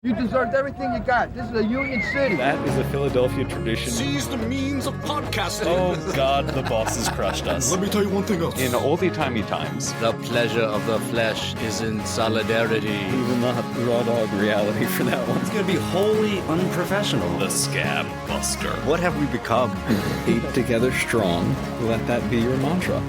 You deserved everything you got. This is a union city. That is a Philadelphia tradition. Seize the means of podcasting. Oh, God, the boss has crushed us. Let me tell you one thing else. In oldie-timey times. The pleasure of the flesh is in solidarity. We will not raw dog reality for that one. It's going to be wholly unprofessional. The Scab Buster. What have we become? Keep together strong. Let that be your mantra.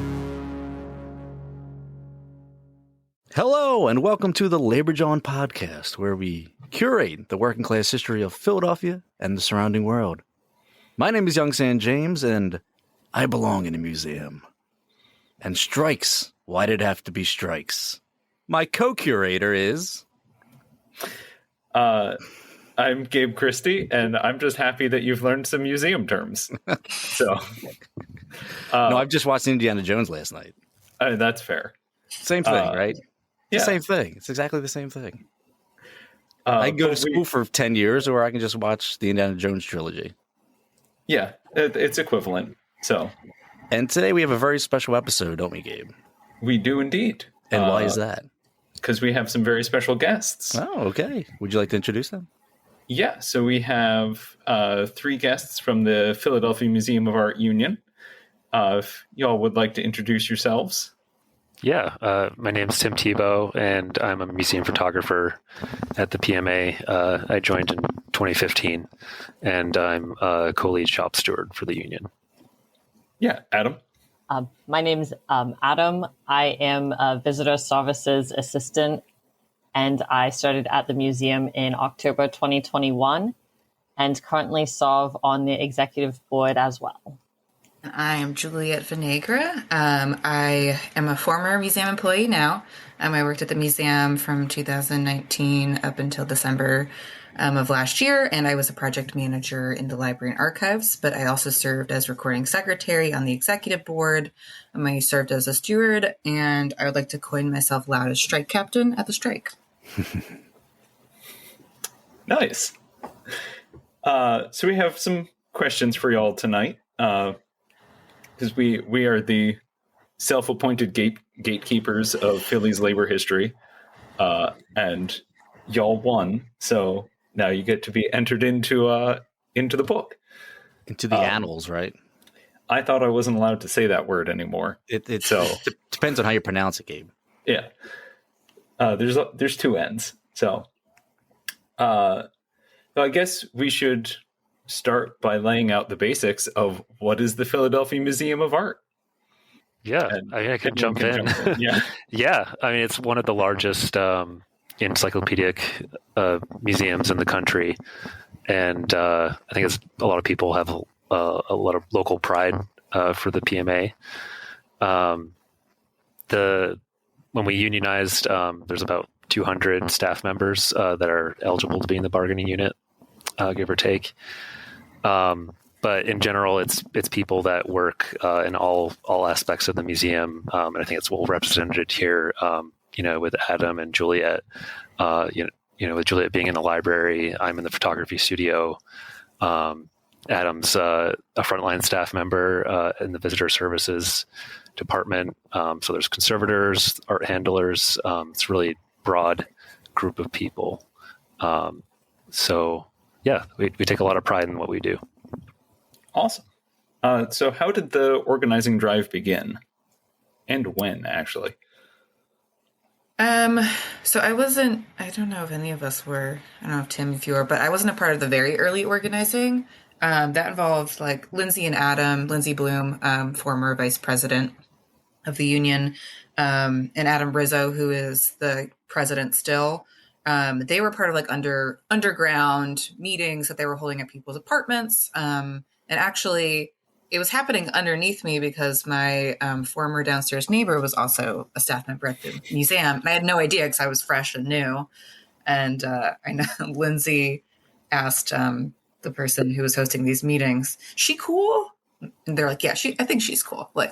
Hello, and welcome to the Labor John podcast, where we curate the working class history of Philadelphia and the surrounding world. My name is Young San James, and I belong in a museum. And strikes, why did it have to be strikes? My co-curator is... I'm Gabe Christie, and I'm just happy that you've learned some museum terms. So, no, I've just watched Indiana Jones last night. That's fair. Same thing, right? Yeah. The same thing. It's exactly the same thing. I can go to school for 10 years, or I can just watch the Indiana Jones trilogy. Yeah, it's equivalent. So, and today we have a very special episode, don't we, Gabe? We do indeed. And why is that? Because we have some very special guests. Oh, okay. Would you like to introduce them? Yeah, so we have 3 guests from the Philadelphia Museum of Art Union. If y'all would like to introduce yourselves. Yeah, my name is Tim Tiebout, and I'm a museum photographer at the PMA. I joined in 2015, and I'm a co-lead shop steward for the union. Yeah, Adam. My name's Adam. I am a visitor services assistant, and I started at the museum in October 2021, and currently serve on the executive board as well. I am Juliet Vinegra. I am a former museum employee now. I worked at the museum from 2019 up until December of last year, and I was a project manager in the library and archives, but I also served as recording secretary on the executive board. I served as a steward, and I would like to coin myself loudest strike captain at the strike. Nice. So we have some questions for y'all tonight. Because we are the self-appointed gatekeepers of Philly's labor history, and y'all won, so now you get to be entered into the book, into the annals, right? I thought I wasn't allowed to say that word anymore. It depends on how you pronounce it, Gabe. Yeah, there's 2 N's, so I guess we should start by laying out the basics of what is the Philadelphia Museum of Art. Yeah, I could jump in. Yeah. Yeah, I mean, it's one of the largest encyclopedic museums in the country. And I think a lot of people have a lot of local pride for the PMA. When we unionized, there's about 200 staff members that are eligible to be in the bargaining unit, give or take. But in general, it's people that work in all aspects of the museum, and I think it's well represented here. With Adam and Juliet. With Juliet being in the library, I'm in the photography studio. Adam's a frontline staff member in the visitor services department. So there's conservators, art handlers. It's a really broad group of people. So yeah, we take a lot of pride in what we do. Awesome. So how did the organizing drive begin? And when, actually? So I don't know if any of us were, I don't know if Tim, if you were, but I wasn't a part of the very early organizing. That involved like Lindsay and Adam, Lindsay Bloom, former vice president of the union, and Adam Rizzo, who is the president still. They were part of like underground meetings that they were holding at people's apartments. And actually it was happening underneath me because my former downstairs neighbor was also a staff member at the museum. And I had no idea because I was fresh and new. And I know Lindsay asked the person who was hosting these meetings, "She cool?" And they're like, "Yeah, I think she's cool." Like,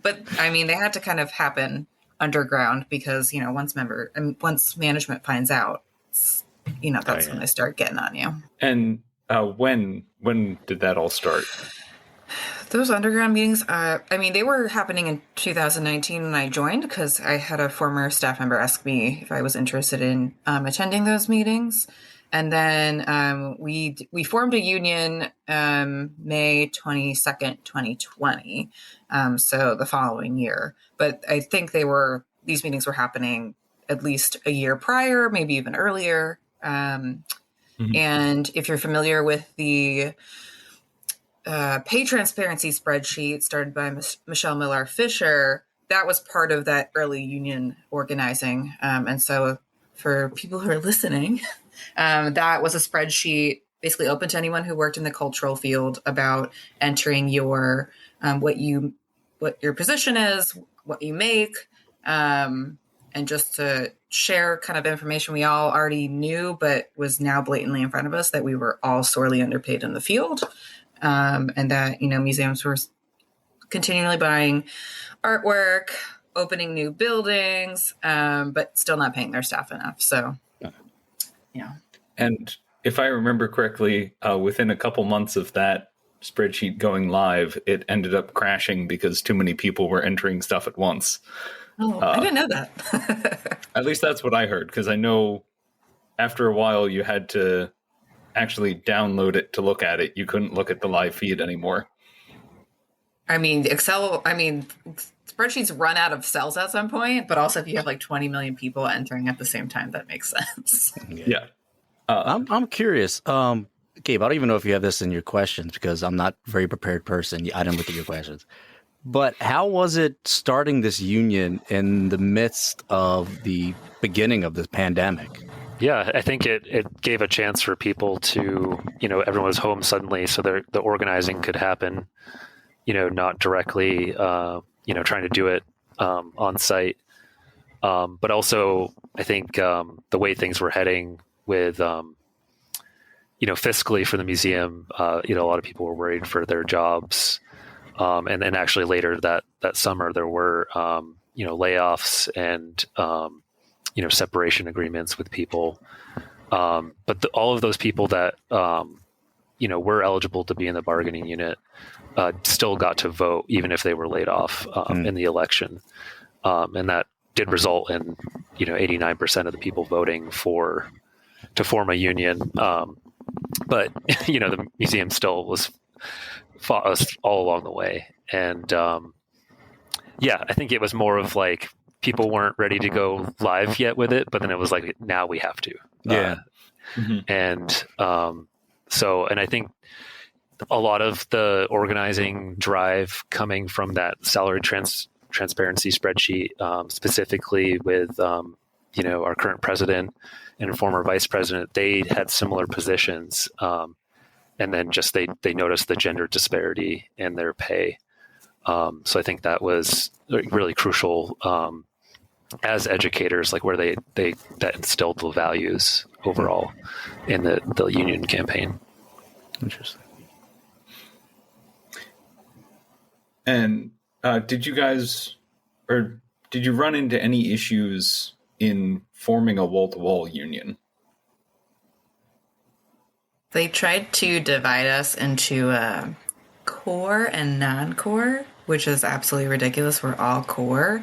but I mean, they had to kind of happen underground because, once management finds out, that's when they start getting on you. And when did that all start? Those underground meetings, I mean, they were happening in 2019 when I joined because I had a former staff member ask me if I was interested in attending those meetings. And then we formed a union May 22nd, 2020, so the following year. But I think these meetings were happening at least a year prior, maybe even earlier. And if you're familiar with the pay transparency spreadsheet started by Michelle Millar-Fisher, that was part of that early union organizing. And so for people who are listening, that was a spreadsheet basically open to anyone who worked in the cultural field about entering your what your position is, what you make, and just to share kind of information we all already knew, but was now blatantly in front of us, that we were all sorely underpaid in the field. And that, museums were continually buying artwork, opening new buildings, but still not paying their staff enough. So, yeah. And if I remember correctly, within a couple months of that spreadsheet going live, it ended up crashing because too many people were entering stuff at once. Oh, I didn't know that. At least that's what I heard, because I know after a while you had to actually download it to look at it. You couldn't look at the live feed anymore. I mean, spreadsheets run out of cells at some point, but also if you have like 20 million people entering at the same time, that makes sense. Yeah. I'm curious. Gabe, I don't even know if you have this in your questions because I'm not a very prepared person. I didn't look at your questions. But how was it starting this union in the midst of the beginning of this pandemic? Yeah, I think it gave a chance for people to, everyone was home suddenly, so the organizing could happen, not directly, trying to do it on site. But also, I think the way things were heading with, fiscally for the museum, a lot of people were worried for their jobs. And then actually later that summer, there were, layoffs and, separation agreements with people. But all of those people that, were eligible to be in the bargaining unit still got to vote, even if they were laid off in the election. And that did result in, 89% of the people voting to form a union. But, the museum still fought us all along the way. And I think it was more of like people weren't ready to go live yet with it, but then it was like, now we have to. Yeah. And and I think a lot of the organizing drive coming from that salary transparency spreadsheet, specifically with, our current president and former vice president, they had similar positions. And then just they noticed the gender disparity in their pay. So I think that was really crucial as educators, like where that instilled the values overall in the union campaign. Interesting. And did you run into any issues in forming a wall-to-wall union? They tried to divide us into core and non-core, which is absolutely ridiculous. We're all core.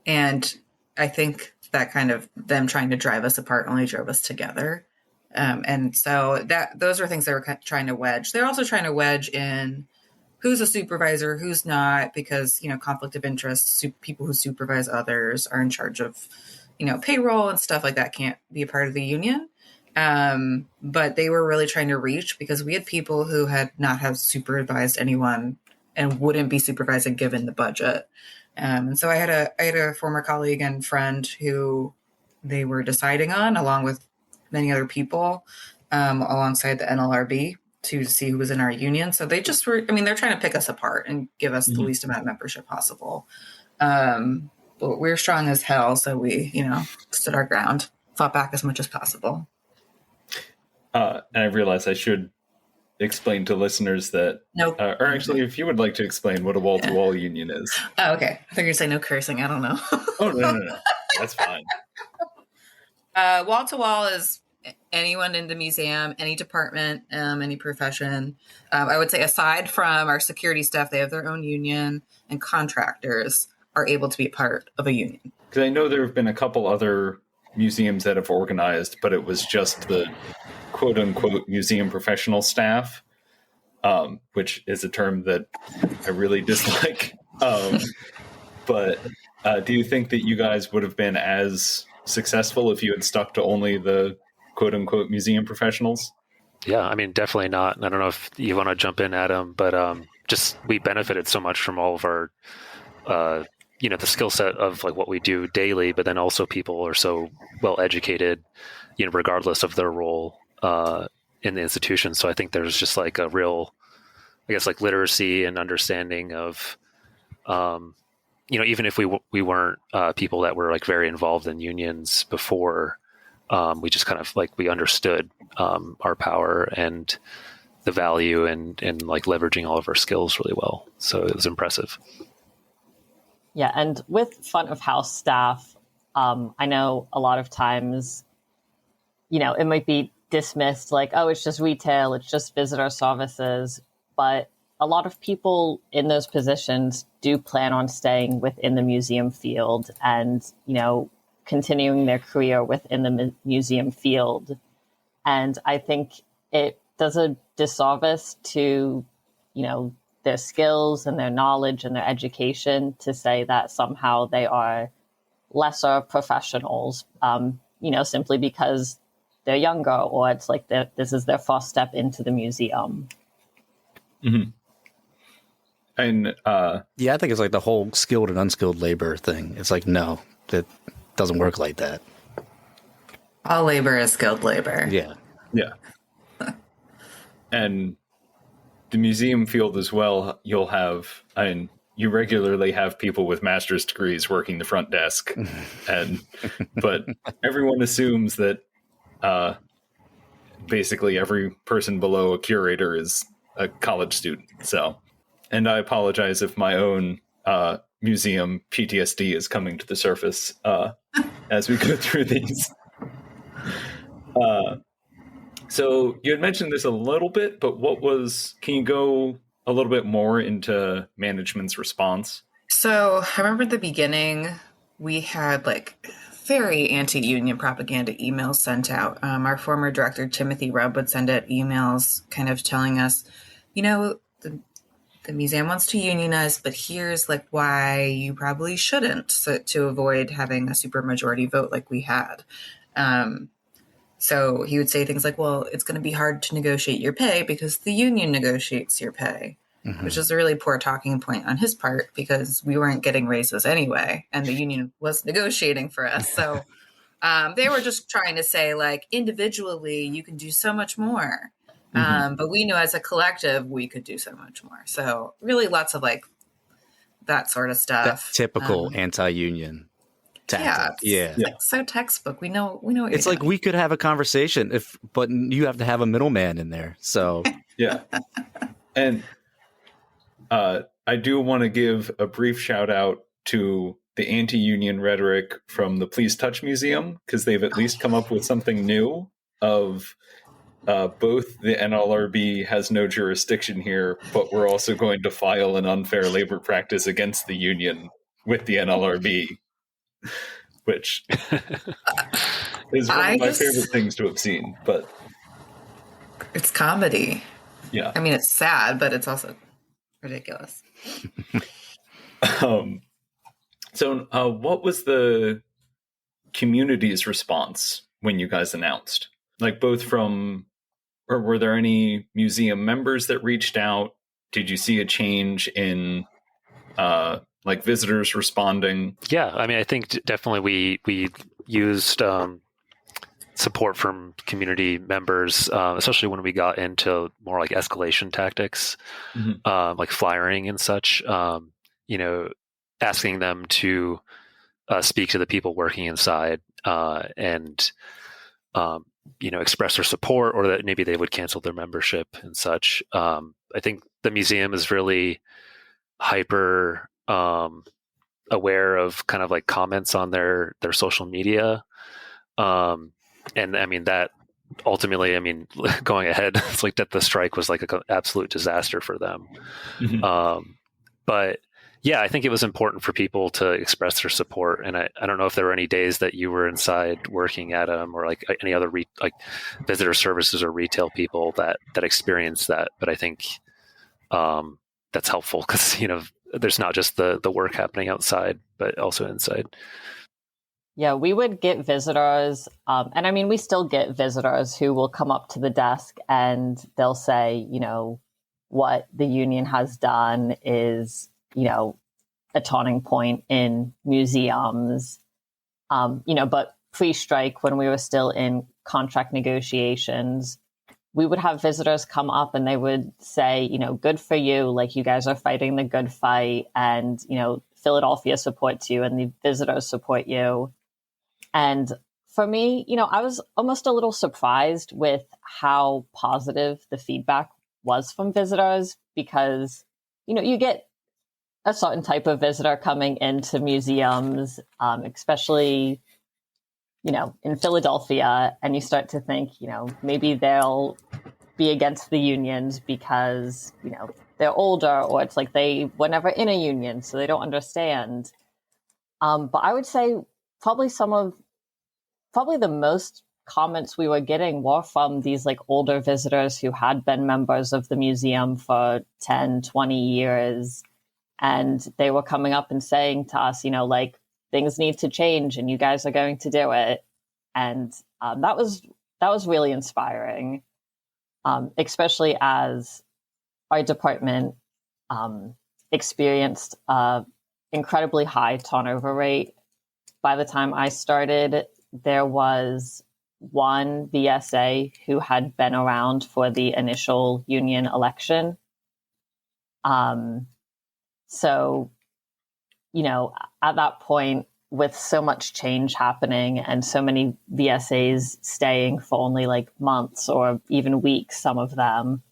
And I think that kind of them trying to drive us apart only drove us together. And so those are things they were trying to wedge. They're also trying to wedge in who's a supervisor, who's not, because, conflict of interest, people who supervise others are in charge of, payroll and stuff like that can't be a part of the union. But they were really trying to reach, because we had people who had not have supervised anyone and wouldn't be supervising given the budget. And so I had a former colleague and friend who they were deciding on, along with many other people, alongside the NLRB, to see who was in our union. So they just were, they're trying to pick us apart and give us the least amount of membership possible. But we're strong as hell. So we, stood our ground, fought back as much as possible. And I realize I should explain to listeners that, or actually, if you would like to explain what a wall-to-wall union is. Oh, okay. I thought you were going to say no cursing. I don't know. Oh, no. That's fine. Wall-to-wall is anyone in the museum, any department, any profession. I would say aside from our security staff, they have their own union, and contractors are able to be part of a union. Because I know there have been a couple other museums that have organized, but it was just the quote unquote museum professional staff, which is a term that I really dislike. But do you think that you guys would have been as successful if you had stuck to only the quote unquote museum professionals? Yeah, I mean, definitely not. I don't know if you want to jump in, Adam, but just we benefited so much from all of our, the skill set of like what we do daily, but then also people are so well educated, regardless of their role in the institution. So I think there's just like a real, I guess, like literacy and understanding of, even if we weren't people that were like very involved in unions before, we just kind of like we understood our power and the value and like leveraging all of our skills really well. So it was impressive. Yeah, and with front of house staff, I know a lot of times, it might be dismissed like, oh, it's just retail, it's just visitor services, but a lot of people in those positions do plan on staying within the museum field and, continuing their career within the museum field. And I think it does a disservice to, their skills and their knowledge and their education to say that somehow they are lesser professionals, simply because they're younger or it's like this is their first step into the museum. Mm-hmm. And I think it's like the whole skilled and unskilled labor thing. It's like, no, that doesn't work like that. All labor is skilled labor. Yeah. Yeah. And the museum field as well, you regularly have people with master's degrees working the front desk. But everyone assumes that basically every person below a curator is a college student. So, and I apologize if my own museum PTSD is coming to the surface as we go through these. So you had mentioned this a little bit, but can you go a little bit more into management's response? So I remember at the beginning, we had like very anti-union propaganda emails sent out. Our former director, Timothy Rubb, would send out emails kind of telling us, the museum wants to unionize, but here's like why you probably shouldn't, so to avoid having a supermajority vote like we had. So he would say things like, well, it's going to be hard to negotiate your pay because the union negotiates your pay, which is a really poor talking point on his part because we weren't getting raises anyway, and the union was negotiating for us. So they were just trying to say, like, individually, you can do so much more. But we knew as a collective, we could do so much more. So really lots of like that sort of stuff. That typical anti-union tactic. Yeah. Like so textbook. We know what it's like we could have a conversation but you have to have a middleman in there. So yeah. And I do want to give a brief shout out to the anti-union rhetoric from the Please Touch Museum, because they've at least come up with something new of both the NLRB has no jurisdiction here, but we're also going to file an unfair labor practice against the union with the NLRB, which is one of my favorite things to have seen. But it's comedy. Yeah. I mean, it's sad, but it's also ridiculous. So what was the community's response when you guys announced? Like or were there any museum members that reached out? Did you see a change in like visitors responding? Yeah, I mean, I think definitely we used support from community members, especially when we got into more like escalation tactics, like flyering and such. Asking them to speak to the people working inside and express their support, or that maybe they would cancel their membership and such. I think the museum is really hyper aware of kind of like comments on their social media. And I mean, that ultimately, I mean, going ahead, it's like that the strike was like an absolute disaster for them. But yeah, I think it was important for people to express their support. And I don't know if there were any days that you were inside working at them or like any other like visitor services or retail people that experienced that. But I think that's helpful because, there's not just the work happening outside, but also inside. Yeah, we would get visitors, and I mean, we still get visitors who will come up to the desk and they'll say, what the union has done is, a turning point in museums. But pre-strike, when we were still in contract negotiations, we would have visitors come up and they would say, good for you, like you guys are fighting the good fight, and, Philadelphia supports you and the visitors support you. And for me, I was almost a little surprised with how positive the feedback was from visitors because, you get a certain type of visitor coming into museums, especially, in Philadelphia, and you start to think, maybe they'll be against the unions because, they're older, or it's like they were never in a union, so they don't understand. But I would say probably the most comments we were getting were from these like older visitors who had been members of the museum for 10, 20 years. And they were coming up and saying to us, like things need to change and you guys are going to do it. And that was really inspiring, especially as our department experienced an incredibly high turnover rate. By the time I started, there was one VSA who had been around for the initial union election. So, at that point, with so much change happening and so many VSAs staying for only like months or even weeks, some of them,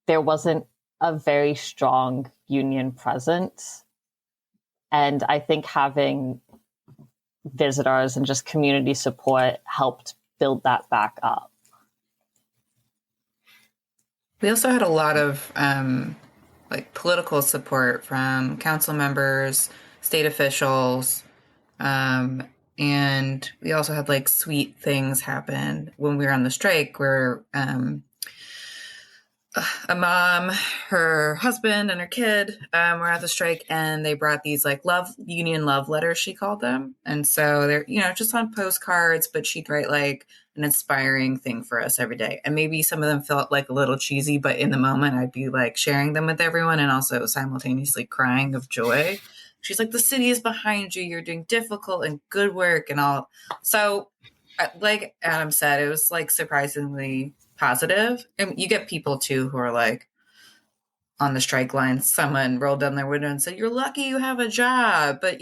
there wasn't a very strong union presence. And I think having visitors and just community support helped build that back up. We also had a lot of political support from council members, state officials, and we also had like sweet things happen when we were on the strike where a mom, her husband, and her kid were at the strike, and they brought these like union love letters, she called them. And so they're, just on postcards, but she'd write like an inspiring thing for us every day. And maybe some of them felt like a little cheesy, but in the moment I'd be like sharing them with everyone and also simultaneously crying of joy. She's like, the city is behind you. You're doing difficult and good work and all. So like Adam said, it was like surprisingly positive. And you get people too who are like on the strike line, someone rolled down their window and said, you're lucky you have a job. But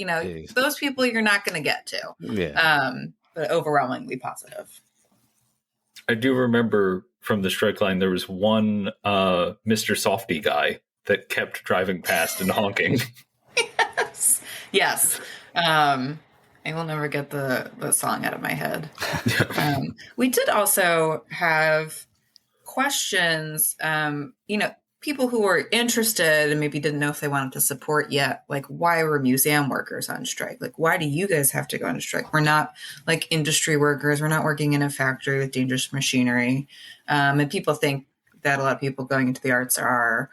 those people you're not going to get to. Yeah. But overwhelmingly positive. I do remember from the strike line, there was one Mr. Softy guy that kept driving past and honking. Yes. I will never get the song out of my head. We did also have questions, people who were interested and maybe didn't know if they wanted to support yet. Like, why were museum workers on strike? Like, why do you guys have to go on strike? We're not like industry workers. We're not working in a factory with dangerous machinery. And people think that a lot of people going into the arts are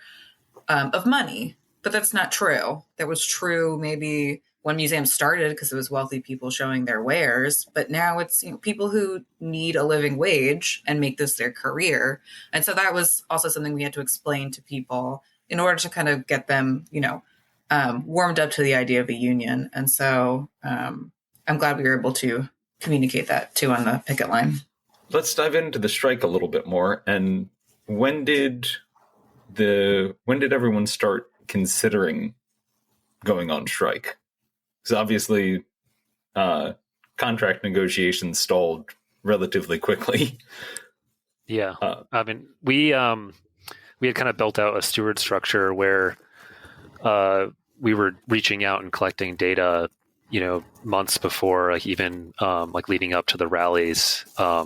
of money, but that's not true. That was true maybe when museums started because it was wealthy people showing their wares, but now it's people who need a living wage and make this their career. And so that was also something we had to explain to people in order to kind of get them, warmed up to the idea of a union. And so I'm glad we were able to communicate that too on the picket line. Let's dive into the strike a little bit more. And when did everyone start considering going on strike? Because obviously contract negotiations stalled relatively quickly. Yeah. I mean, we had kind of built out a steward structure where we were reaching out and collecting data months before, like even like leading up to the rallies. I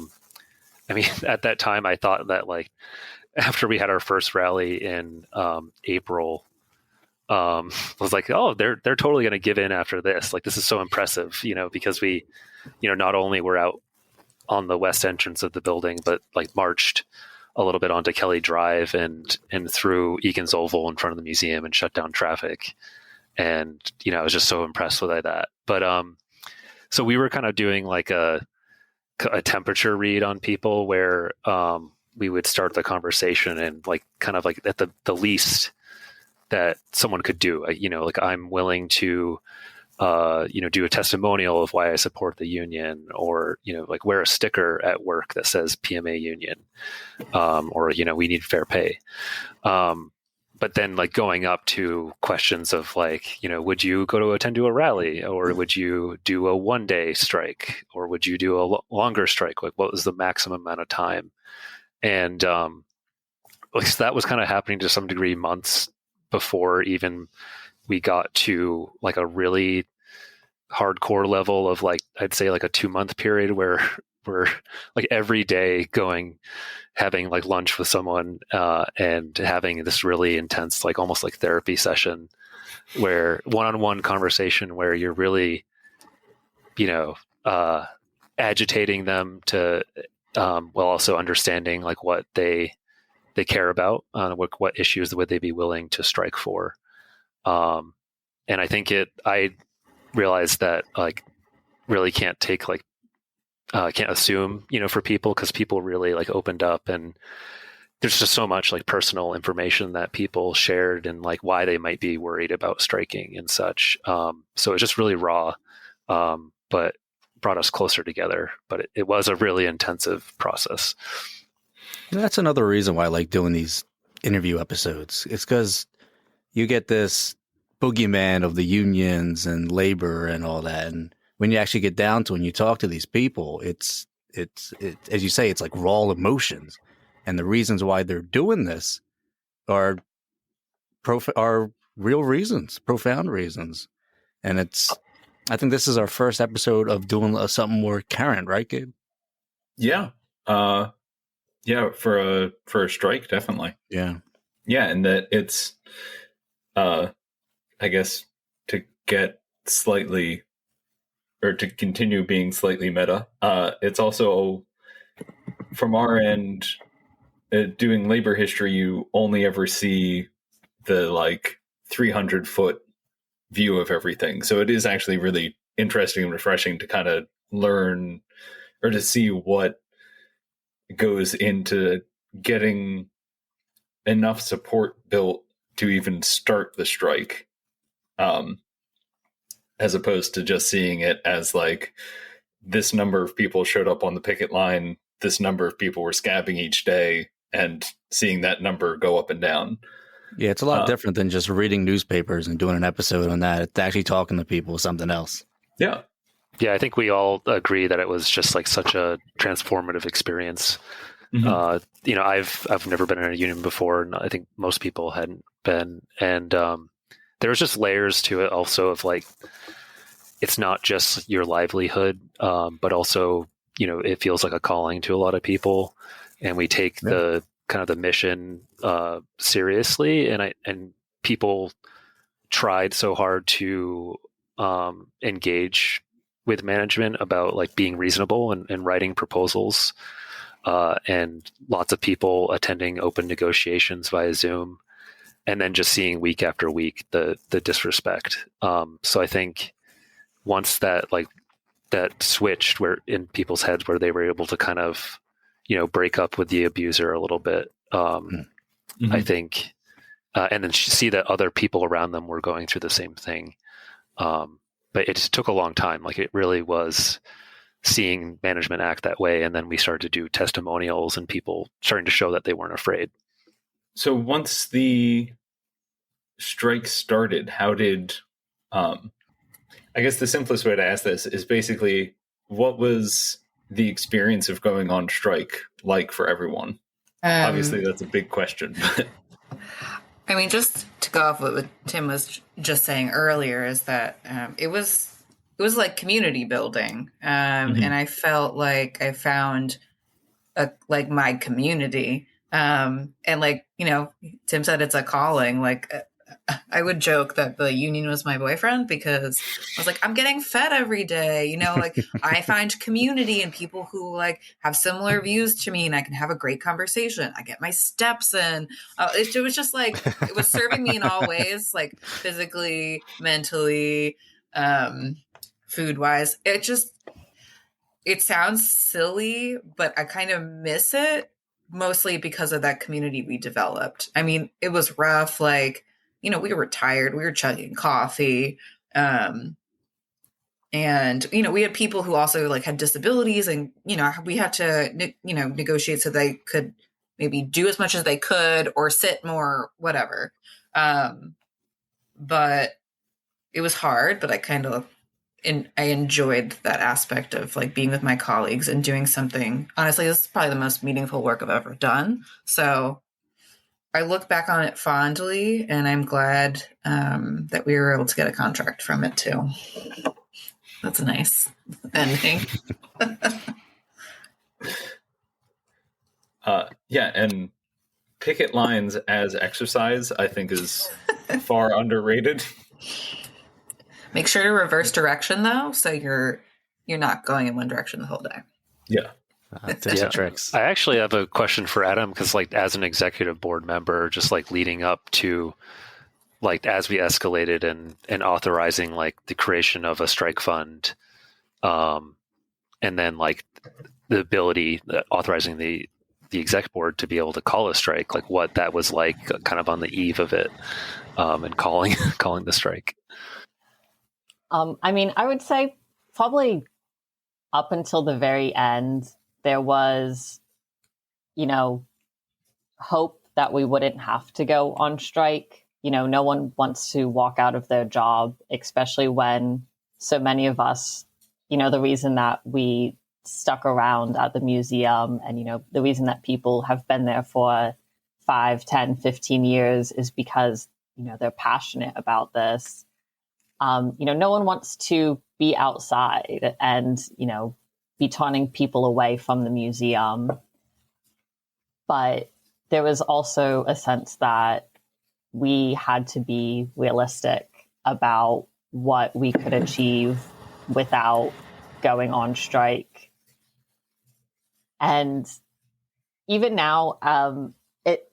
mean, at that time, I thought that like after we had our first rally in April, I was like, oh, they're totally going to give in after this. Like, this is so impressive, because we, not only were out on the west entrance of the building, but like marched a little bit onto Kelly Drive and through Egan's Oval in front of the museum and shut down traffic. And, I was just so impressed with that. But so we were kind of doing like a temperature read on people where we would start the conversation and like kind of like at the least that someone could do, like I'm willing to, do a testimonial of why I support the union, or, like wear a sticker at work that says PMA union, or, we need fair pay. But then like going up to questions of like, would you attend to a rally, or would you do a 1-day strike, or would you do a longer strike? Like what was the maximum amount of time? And like so that was kind of happening to some degree months before even we got to like a really hardcore level of like, I'd say like a 2-month period where we're like every day having like lunch with someone and having this really intense, like almost like therapy session where one-on-one conversation where you're really, agitating them to, while also understanding like what they care about, what issues would they be willing to strike for. And I think I realized that like really can't take like, can't assume, for people, because people really like opened up, and there's just so much like personal information that people shared and like why they might be worried about striking and such. So it's just really raw, but brought us closer together. But it was a really intensive process. That's another reason why I like doing these interview episodes. It's because you get this boogeyman of the unions and labor and all that, and when you actually get down to when you talk to these people, it's as you say, it's like raw emotions, and the reasons why they're doing this are real reasons, profound reasons. And I think this is our first episode of doing something more current, right, Gabe? Yeah. Yeah, for a strike, definitely. Yeah. Yeah, and that it's I guess to get slightly, or to continue being slightly meta, it's also from our end, doing labor history, you only ever see the like 300-foot view of everything. So it is actually really interesting and refreshing to kind of learn or to see what goes into getting enough support built to even start the strike. As opposed to just seeing it as like this number of people showed up on the picket line, this number of people were scabbing each day, and seeing that number go up and down. Yeah, it's a lot different than just reading newspapers and doing an episode on that. It's actually talking to people is something else. Yeah. Yeah, I think we all agree that it was just like such a transformative experience. Mm-hmm. I've never been in a union before, and I think most people hadn't been. And there was just layers to it also of like, it's not just your livelihood, but also, it feels like a calling to a lot of people, and we take the kind of the mission seriously. And people tried so hard to engage with management about like being reasonable and writing proposals, and lots of people attending open negotiations via Zoom, and then just seeing week after week the disrespect. So I think once that switched where in people's heads where they were able to kind of, break up with the abuser a little bit, I think, and then see that other people around them were going through the same thing. But it just took a long time. Like it really was seeing management act that way. And then we started to do testimonials and people starting to show that they weren't afraid. So once the strike started, how did, I guess the simplest way to ask this is basically, what was the experience of going on strike like for everyone? Obviously, that's a big question. But I mean, just to go off what Tim was just saying earlier, is that it was it was like community building. And I felt like I found like my community. And like, you know, Tim said it's a calling. Like I would joke that the union was my boyfriend because I was like, I'm getting fed every day. You know, like I find community and people who like have similar views to me, and I can have a great conversation. I get my steps in. It was just like, it was serving me in all ways, like physically, mentally, food wise. It sounds silly, but I kind of miss it mostly because of that community we developed. I mean, it was rough. Like, you know, we were tired. We were chugging coffee. And, you know, we had people who also like had disabilities, and, you know, we had to, negotiate so they could maybe do as much as they could or sit more, whatever. But it was hard, but I enjoyed that aspect of like being with my colleagues and doing something. Honestly, this is probably the most meaningful work I've ever done. So I look back on it fondly, and I'm glad that we were able to get a contract from it too. That's a nice ending. Yeah, and picket lines as exercise, I think, is far underrated. Make sure to reverse direction though, so you're not going in one direction the whole day. Yeah. Tips and tricks. I actually have a question for Adam, because like as an executive board member, just like leading up to like as we escalated and authorizing like the creation of a strike fund, and then like the ability authorizing the exec board to be able to call a strike, like what that was like kind of on the eve of it, and calling the strike. I mean, I would say probably up until the very end, there was, you know, hope that we wouldn't have to go on strike. You know, no one wants to walk out of their job, especially when so many of us, you know, the reason that we stuck around at the museum and, you know, the reason that people have been there for 5, 10, 15 years is because, you know, they're passionate about this. You know, no one wants to be outside and, you know, be turning people away from the museum. But there was also a sense that we had to be realistic about what we could achieve without going on strike. And even now, it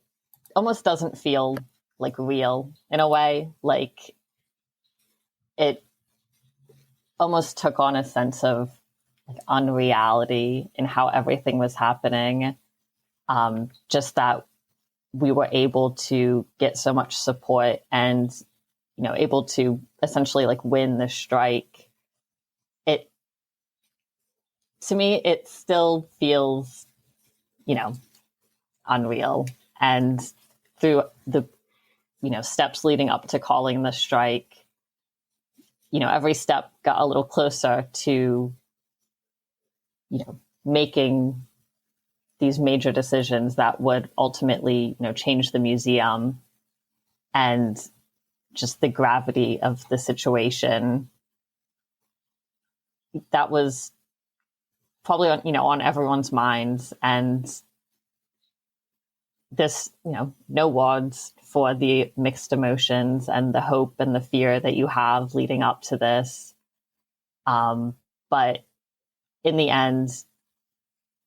almost doesn't feel like real in a way. Like, it almost took on a sense of like unreality in how everything was happening. Just that we were able to get so much support and, you know, able to essentially like win the strike. To me, it still feels, you know, unreal. And through the, you know, steps leading up to calling the strike, you know, every step got a little closer to, you know, making these major decisions that would ultimately, you know, change the museum. And just the gravity of the situation, that was probably on, you know, on everyone's minds. And this, you know, no words for the mixed emotions and the hope and the fear that you have leading up to this. But in the end,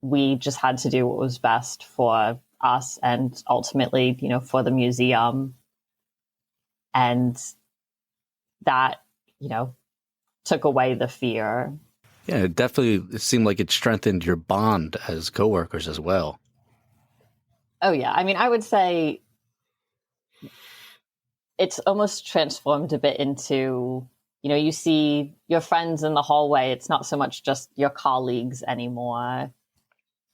we just had to do what was best for us and ultimately, you know, for the museum. And that, you know, took away the fear. Yeah, it seemed like it strengthened your bond as coworkers as well. Oh, yeah. I mean, I would say it's almost transformed a bit into, you know, you see your friends in the hallway. It's not so much just your colleagues anymore.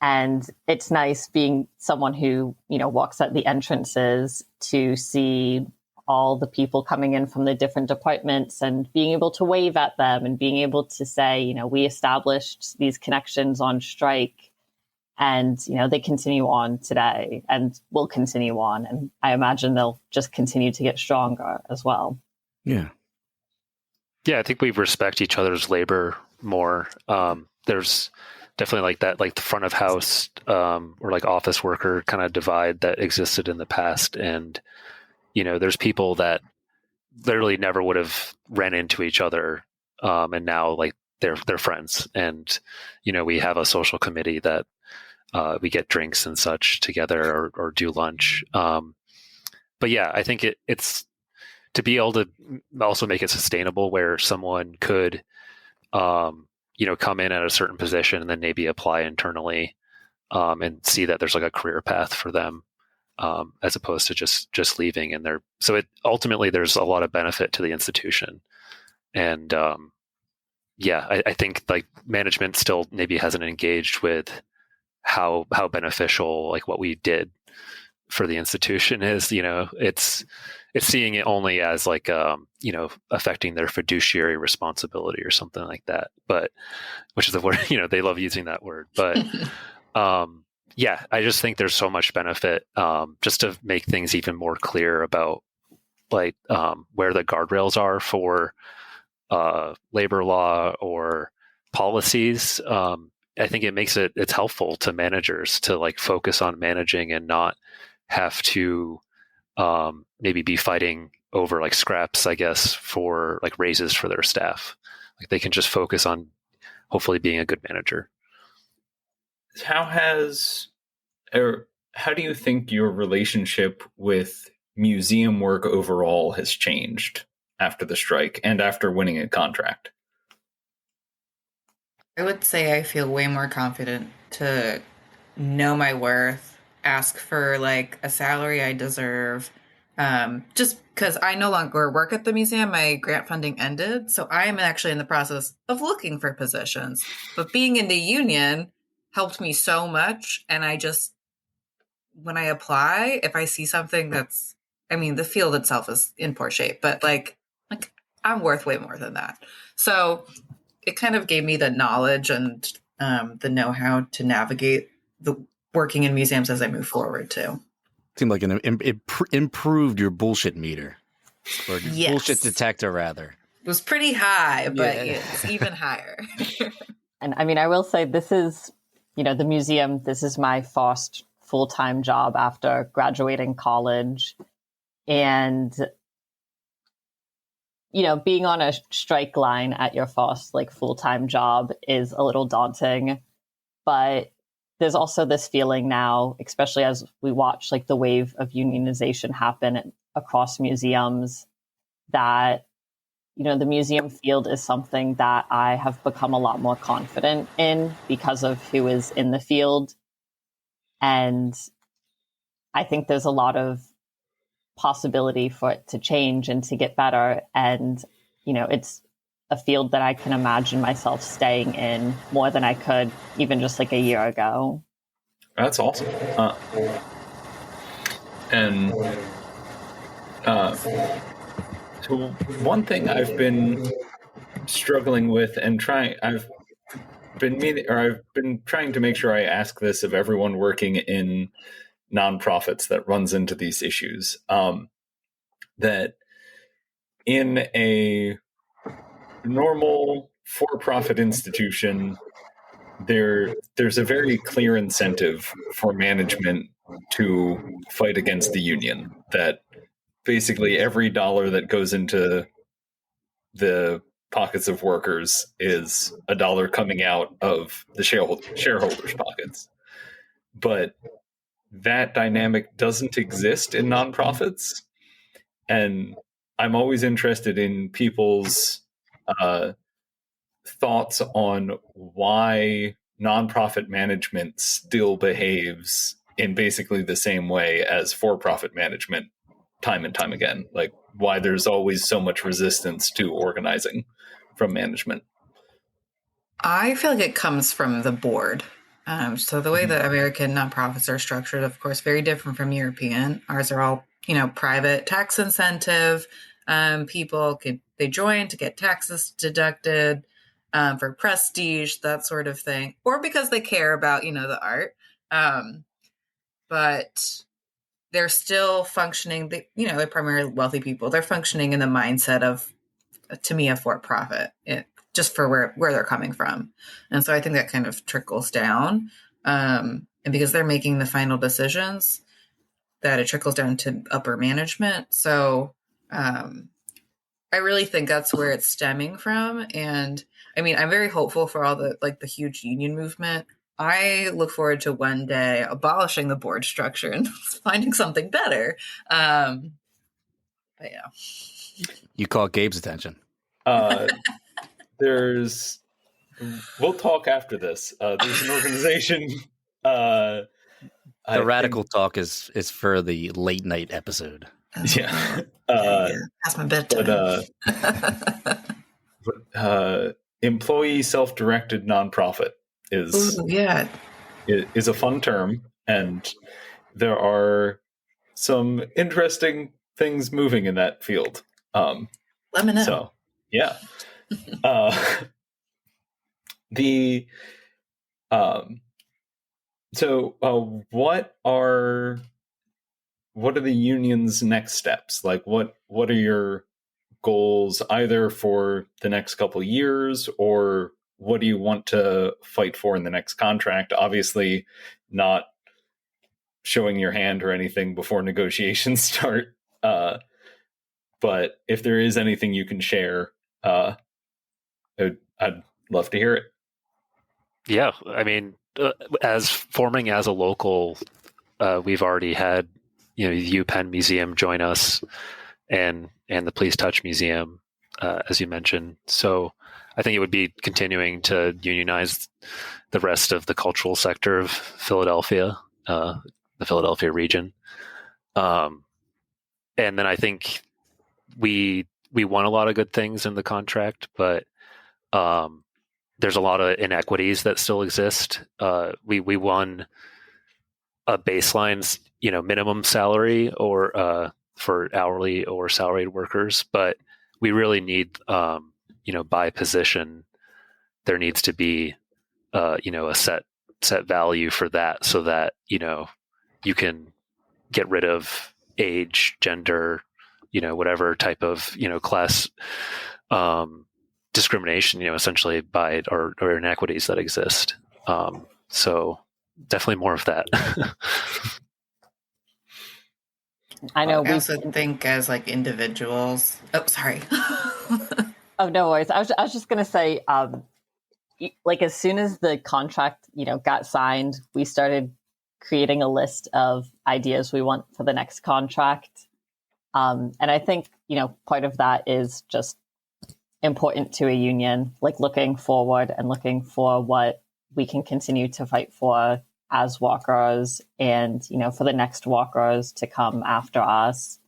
And it's nice being someone who, you know, walks at the entrances to see all the people coming in from the different departments and being able to wave at them and being able to say, you know, we established these connections on strike and, you know, they continue on today and will continue on. And I imagine they'll just continue to get stronger as well. Yeah. Yeah, I think we respect each other's labor more. There's definitely like that, like the front of house or like office worker kind of divide that existed in the past. And, there's people that literally never would have ran into each other. And now like they're friends. And, we have a social committee that we get drinks and such together or do lunch. But yeah, I think it's to be able to also make it sustainable where someone could, come in at a certain position and then maybe apply internally and see that there's like a career path for them as opposed to just leaving. And ultimately there's a lot of benefit to the institution. And I think like management still maybe hasn't engaged with how beneficial like what we did for the institution is. It's seeing it only as like affecting their fiduciary responsibility or something like that, but which is the word they love using that word. But I just think there's so much benefit just to make things even more clear about like where the guardrails are for labor law or policies. I think it makes it's helpful to managers to like focus on managing and not have to maybe be fighting over like scraps, I guess, for like raises for their staff. Like they can just focus on hopefully being a good manager. How do you think your relationship with museum work overall has changed after the strike and after winning a contract? I would say I feel way more confident to know my worth, ask for like a salary I deserve. Just because I no longer work at the museum, my grant funding ended. So I am actually in the process of looking for positions. But being in the union helped me so much. And when I apply, if I see something the field itself is in poor shape, but like I'm worth way more than that. So it kind of gave me the knowledge and the know-how to navigate the working in museums as I move forward too. Seemed like it improved your bullshit meter, or Yes. bullshit detector rather. It was pretty high, but it's even higher. And I mean, I will say this is, the museum, this is my first full-time job after graduating college. And, being on a strike line at your first like full-time job is a little daunting, but there's also this feeling now, especially as we watch like the wave of unionization happen across museums, that, the museum field is something that I have become a lot more confident in because of who is in the field. And I think there's a lot of possibility for it to change and to get better. And, it's a field that I can imagine myself staying in more than I could even just like a year ago. That's awesome. So one thing I've been struggling with and I've been trying to make sure I ask this of everyone working in nonprofits that runs into these issues, that in a normal for-profit institution, there's a very clear incentive for management to fight against the union, that basically every dollar that goes into the pockets of workers is a dollar coming out of the shareholders' pockets. But that dynamic doesn't exist in nonprofits. And I'm always interested in people's thoughts on why nonprofit management still behaves in basically the same way as for-profit management time and time again. Like why there's always so much resistance to organizing from management. I feel like it comes from the board. So the way that American nonprofits are structured, of course, very different from European. Ours are all, private tax incentive. People they join to get taxes deducted for prestige, that sort of thing, or because they care about, the art. But they're still functioning. They're primarily wealthy people. They're functioning in the mindset of to me, a for-profit, just for where they're coming from. And so I think that kind of trickles down. And because they're making the final decisions, that it trickles down to upper management. So I really think that's where it's stemming from. And I mean, I'm very hopeful for all the huge union movement. I look forward to one day abolishing the board structure and finding something better. But yeah. You caught Gabe's attention. We'll talk after this. There's an organization. The radical talk is for the late night episode. Yeah. That's my bedtime. Employee self-directed nonprofit is a fun term, and there are some interesting things moving in that field. Let me know. So, yeah. What are the union's next steps? Like, what are your goals either for the next couple of years, or what do you want to fight for in the next contract? Obviously not showing your hand or anything before negotiations start. But if there is anything you can share, I'd love to hear it. Yeah. I mean, as forming as a local, we've already had, the UPenn Museum join us and the Please Touch Museum, as you mentioned. So I think it would be continuing to unionize the rest of the cultural sector of Philadelphia, the Philadelphia region. And then I think we won a lot of good things in the contract, but there's a lot of inequities that still exist. We won a baseline, minimum salary or for hourly or salaried workers, but we really need, by position, there needs to be, a set value for that, so that you can get rid of age, gender, whatever type of class discrimination, essentially by or inequities that exist. So definitely more of that. I know. I also think as individuals. Oh, sorry. Oh, no worries. I was just going to say, as soon as the contract, got signed, we started creating a list of ideas we want for the next contract. And I think, part of that is just important to a union, looking forward and looking for what we can continue to fight for as workers and, for the next workers to come after us.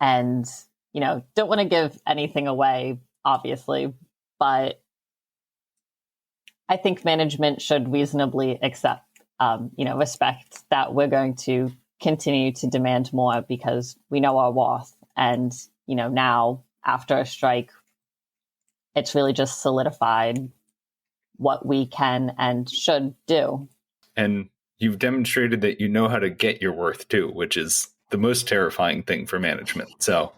And, don't want to give anything away, obviously, but I think management should reasonably accept, respect that we're going to continue to demand more because we know our worth. And, now after a strike, it's really just solidified what we can and should do. And you've demonstrated that you know how to get your worth too, which is the most terrifying thing for management. So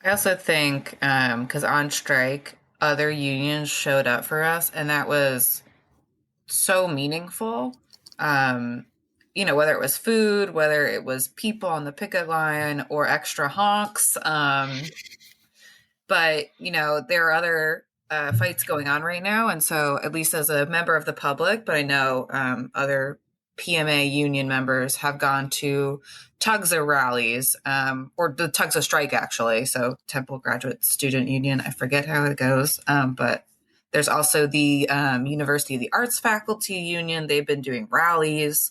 I also think, because on strike, other unions showed up for us, and that was so meaningful. Whether it was food, whether it was people on the picket line or extra honks. But, there are other fights going on right now. And so at least as a member of the public, but I know other PMA union members have gone to TUGSA rallies, or the TUGSA strike, actually. So Temple Graduate Student Union, I forget how it goes. But there's also the University of the Arts Faculty Union. They've been doing rallies.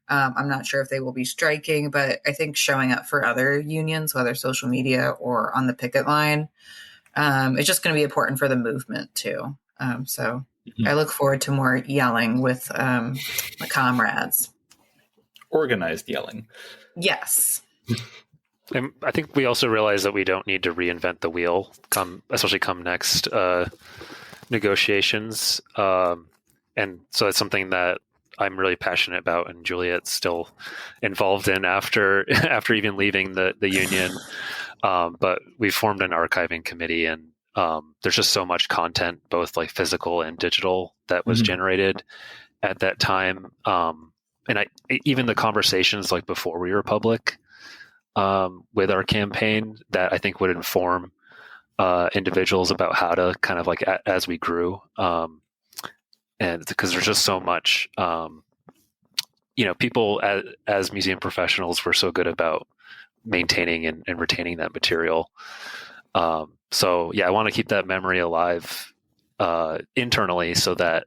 I'm not sure if they will be striking, but I think showing up for other unions, whether social media or on the picket line, it's just going to be important for the movement too. So I look forward to more yelling with my comrades. Organized yelling. Yes. And I think we also realize that we don't need to reinvent the wheel, especially come next negotiations. And so it's something that I'm really passionate about, and Juliet's still involved in after even leaving the union. But we formed an archiving committee, and there's just so much content, both like physical and digital, that was generated at that time. And even the conversations like before we were public with our campaign, that I think would inform individuals about how to kind of like as we grew. And because there's just so much, people as museum professionals were so good about maintaining and retaining that material. So yeah, I want to keep that memory alive internally, so that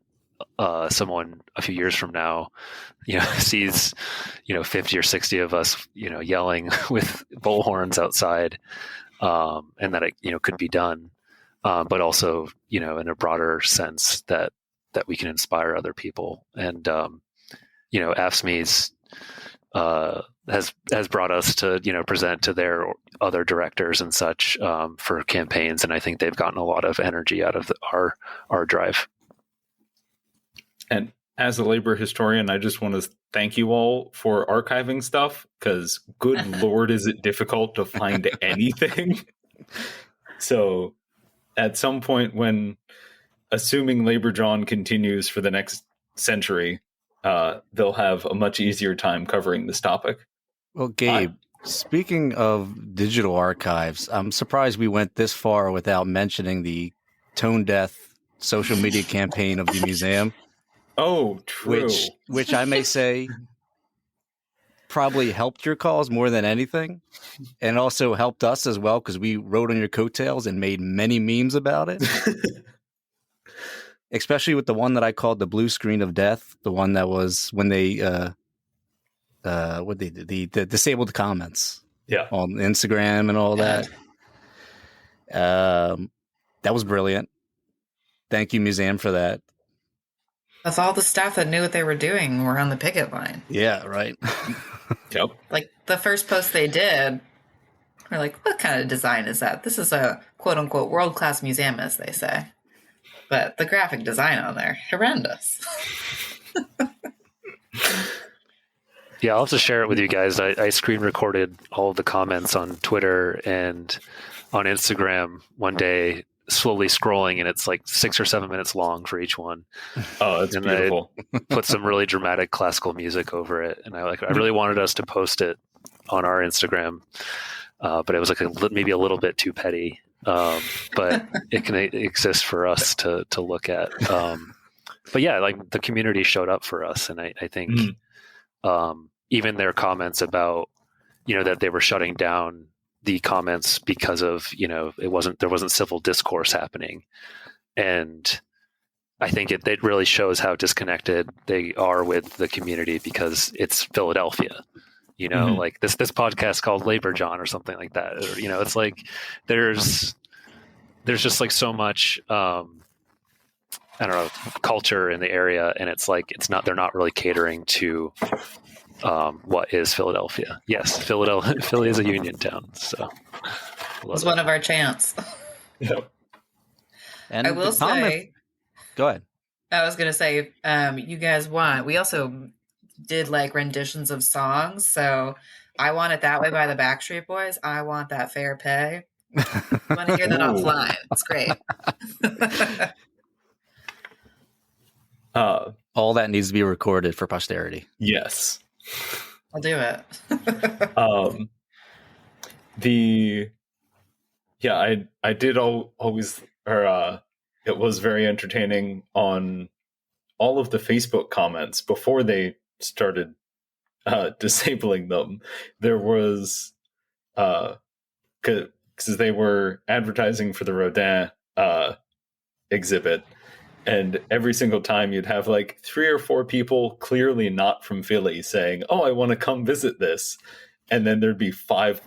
someone a few years from now, sees, 50 or 60 of us, yelling with bullhorns outside, and that it, could be done. But also, in a broader sense that we can inspire other people. And, AFSCME's has brought us to, present to their other directors and such for campaigns. And I think they've gotten a lot of energy out of our drive. And as a labor historian, I just want to thank you all for archiving stuff, because good Lord, is it difficult to find anything. So at some point, when assuming Labor John continues for the next century, they'll have a much easier time covering this topic. Well, Gabe, speaking of digital archives, I'm surprised we went this far without mentioning the tone deaf social media campaign of the museum. Oh, true. Which I may say probably helped your cause more than anything, and also helped us as well, because we rode on your coattails and made many memes about it. Especially with the one that I called the blue screen of death, the one that was when they the disabled comments on Instagram and all that. That was brilliant. Thank you, museum, for that. That's all the staff that knew what they were doing were on the picket line. Yeah, right. Yep. Like the first post they did, we're like, what kind of design is that? This is a quote unquote world-class museum, as they say. But the graphic design on there, horrendous. Yeah, I'll have to share it with you guys. I screen recorded all of the comments on Twitter and on Instagram one day, slowly scrolling, and it's like 6 or 7 minutes long for each one. Oh, it's beautiful. I put some really dramatic classical music over it, and I really wanted us to post it on our Instagram, but it was like maybe a little bit too petty. But it can exist for us to look at. But yeah, like the community showed up for us, and I think even their comments about that they were shutting down the comments because of there wasn't civil discourse happening, and I think it really shows how disconnected they are with the community, because it's Philadelphia. Like this podcast called Labor John or something like that. Or, it's like there's just like so much I don't know, culture in the area, and it's like they're not really catering to what is Philadelphia. Yes, Philly is a union town, so it's one of our chants. Yep. And I will say, go ahead. I was going to say, you guys want, we also did like renditions of songs. So I Want It That Way by the Backstreet Boys. I Want That Fair Pay. I want to hear that offline. It's great. All that needs to be recorded for posterity. Yes. I'll do it. I did always, it was very entertaining on all of the Facebook comments before they started disabling them. There was, because they were advertising for the Rodin exhibit, and every single time you'd have like 3 or 4 people clearly not from Philly saying, "Oh, I want to come visit this," and then there'd be 5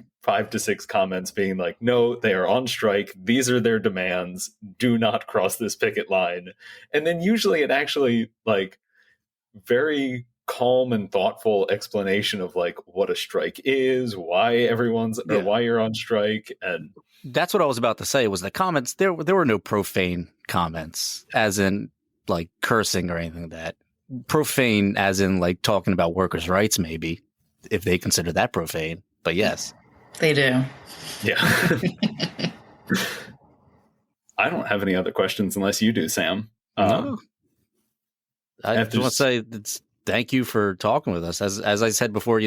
to 6 comments being like, "No, they are on strike. These are their demands. Do not cross this picket line." And then usually an actually like very calm and thoughtful explanation of like what a strike is, why or why you're on strike. And that's what I was about to say, was the comments, there were no profane comments, as in like cursing or anything like that. Profane as in like talking about workers' rights, maybe, if they consider that profane. But yes. They do. Yeah. I don't have any other questions unless you do, Sam. No. I just after want to say thank you for talking with us. As I said before,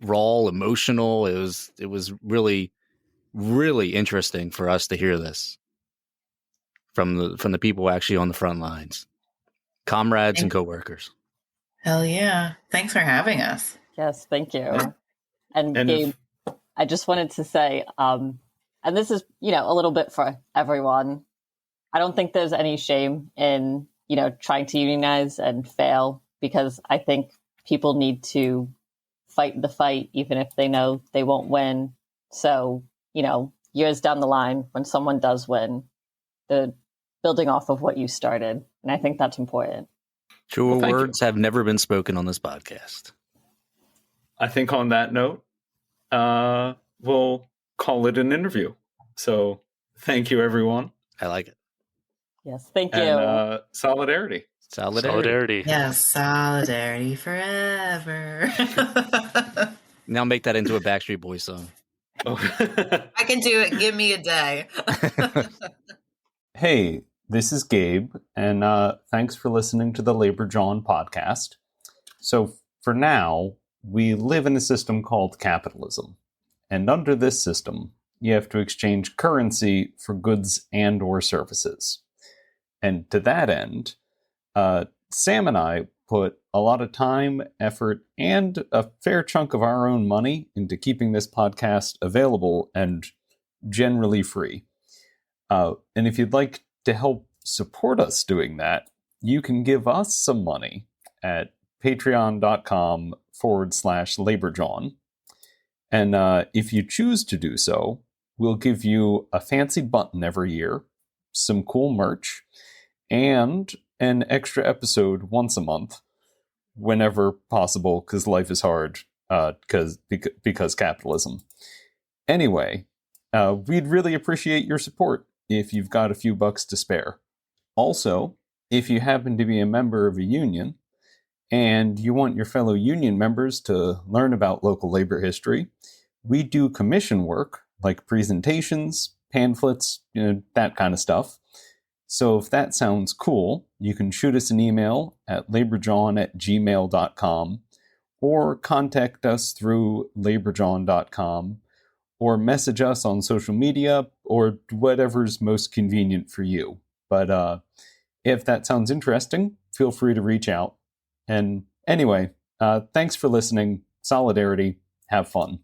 raw, emotional. It was really, really interesting for us to hear this from the people actually on the front lines, comrades and coworkers. Hell yeah. Thanks for having us. Yes, thank you. And And Gabe, I just wanted to say, and this is, a little bit for everyone. I don't think there's any shame in, trying to unionize and fail, because I think people need to fight the fight, even if they know they won't win. So, years down the line, when someone does win, they're building off of what you started. And I think that's important. Truer Well, words have never been spoken on this podcast. I think on that note, we'll call it an interview. So thank you, everyone. I like it. Yes, thank you. And solidarity. Solidarity. Yes, solidarity forever. Now make that into a Backstreet Boys song. Oh. I can do it. Give me a day. Hey, this is Gabe, and thanks for listening to the Labor John podcast. So for now, we live in a system called capitalism. And under this system, you have to exchange currency for goods and or services. And to that end, Sam and I put a lot of time, effort, and a fair chunk of our own money into keeping this podcast available and generally free. And if you'd like to help support us doing that, you can give us some money at patreon.com/LaborJohn. And if you choose to do so, we'll give you a fancy button every year, some cool merch, and an extra episode once a month, whenever possible, because life is hard, because capitalism. Anyway, we'd really appreciate your support if you've got a few bucks to spare. Also, if you happen to be a member of a union and you want your fellow union members to learn about local labor history, we do commission work like presentations, pamphlets, that kind of stuff. So if that sounds cool, you can shoot us an email at laborjohn@gmail.com or contact us through laborjohn.com or message us on social media or whatever's most convenient for you. But if that sounds interesting, feel free to reach out. And anyway, thanks for listening. Solidarity. Have fun.